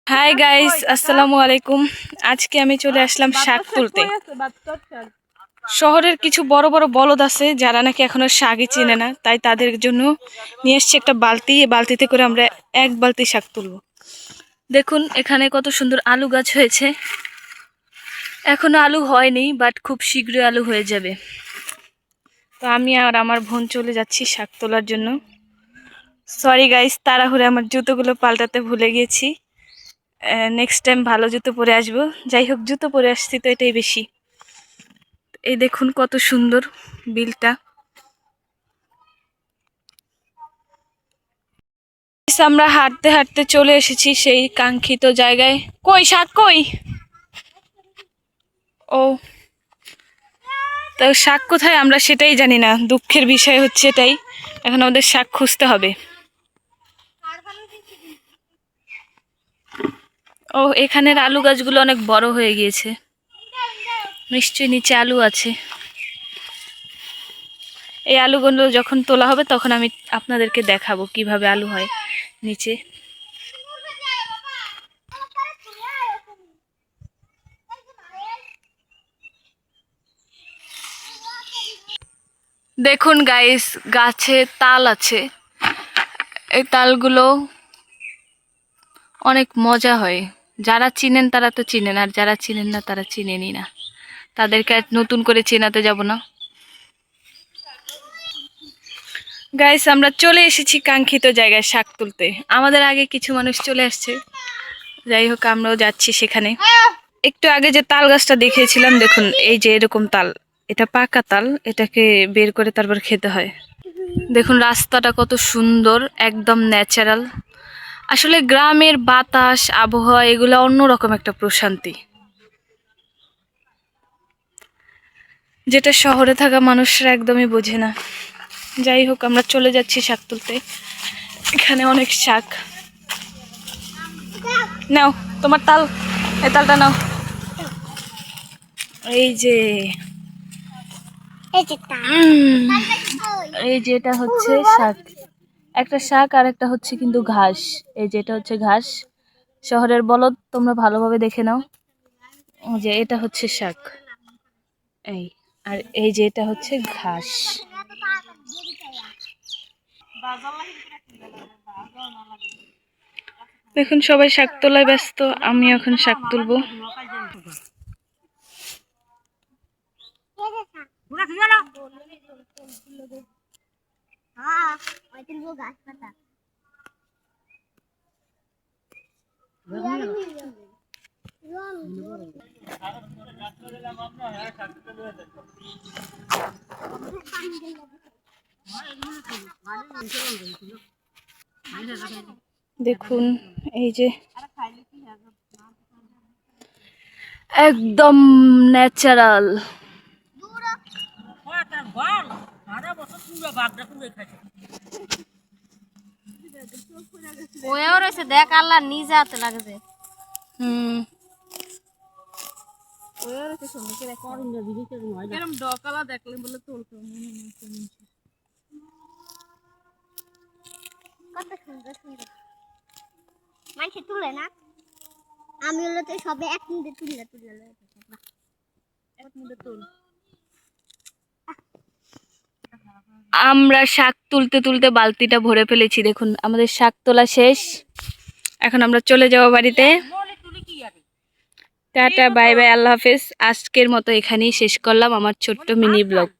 Hi guys, আসসালামু আলাইকুম। আজকে আমি চলে আসলাম শাক তুলতে। শহরের কিছু বড় বড় বলদ আছে যারা নাকি এখনো শাকই চিনে না, তাই তাদের জন্য নিয়ে এসছি একটা বালতি। এই বালতিতে করে আমরা এক বালতি শাক তুলব। দেখুন এখানে কত সুন্দর আলু গাছ হয়েছে। এখনো আলু হয়নি, বাট খুব শীঘ্রই আলু হয়ে যাবে। তো আমি আর আমার বোন চলে যাচ্ছি শাক তোলার জন্য। সরি গাইস, তাড়াহুড়ো আমার জুতোগুলো পাল্টাতে ভুলে গিয়েছি। নেক্সট টাইম ভালো জুতো পরে আসবো। যাই হোক, জুতো পরে আসছি তো এটাই বেশি। এই দেখুন কত সুন্দর বিলটা। আমরা হাঁটতে হাঁটতে চলে এসেছি সেই কাঙ্ক্ষিত জায়গায়। কই শাক কই? ও, তো শাক কোথায় আমরা সেটাই জানি না। দুঃখের বিষয় হচ্ছে এটাই, এখন আমাদের শাক খুঁজতে হবে। ও, এখানের আলু গাছগুলো অনেক বড় হয়ে গিয়েছে, নিশ্চয়ই নিচে আলু আছে। এই আলুগুলো যখন তোলা হবে তখন আমি আপনাদেরকে দেখাবো কিভাবে আলু হয় নিচে। দেখুন গাইস, গাছে তাল আছে। এই তালগুলো অনেক মজা হয়। যারা চিনেন তারা তো চিনেন, আর যারা চিনেন না তারা চিনেনই না। তাদেরকে আর নতুন করে চেনাতে যাব না। গাইস, আমরা চলে এসেছি কাঙ্ক্ষিত জায়গায় শাক তুলতে। আমাদের আগে কিছু মানুষ চলে আসছে, যাই হোক আমরাও যাচ্ছি সেখানে। একটু আগে যে তাল গাছটা দেখিয়েছিলাম, দেখুন এই যে এরকম তাল, এটা পাকা তাল। এটাকে বের করে তারপর খেতে হয়। দেখুন রাস্তাটা কত সুন্দর, একদম ন্যাচারাল। আসলে গ্রামের বাতাস, আবহাওয়া এগুলো অন্যরকম একটা প্রশান্তি, যেটা শহরে থাকা মানুষরা একদমই বোঝে না। যাই হোক, আমরা চলে যাচ্ছি শাক তুলতে। এখানে অনেক শাক। নাও তোমার তাল, এই তালটা নাও। এই যে এই যে এটা হচ্ছে শাক, একটা শাক আর একটা হচ্ছে কিন্তু ঘাস। এই যে এটা হচ্ছে ঘাস। শহরের বলদ, তোমরা ভালোভাবে দেখে নাও যে এটা হচ্ছে শাক, এই, আর এই যে এটা হচ্ছে ঘাস। দেখুন সবাই শাক তোলায় ব্যস্ত, আমি এখন শাক তুলবো। দেখুন এই যে একদম ন্যাচারাল। দেখ আল্লাহ নিজে হাতে লাগছে। মানুষ তুলে না, আমি হলো তো সবে এক মিনিটে তুলে তুলে আমরা শাক তুলতে তুলতে বালতিটা ভরে ফেলেছি। দেখুন আমাদের শাক তোলা শেষ, এখন আমরা চলে যাব বাড়িতে। টাটা, বাই বাই, আল্লাহ হাফেজ। আজকের মতো এখানেই শেষ করলাম আমার ছোট্ট মিনি ব্লগ।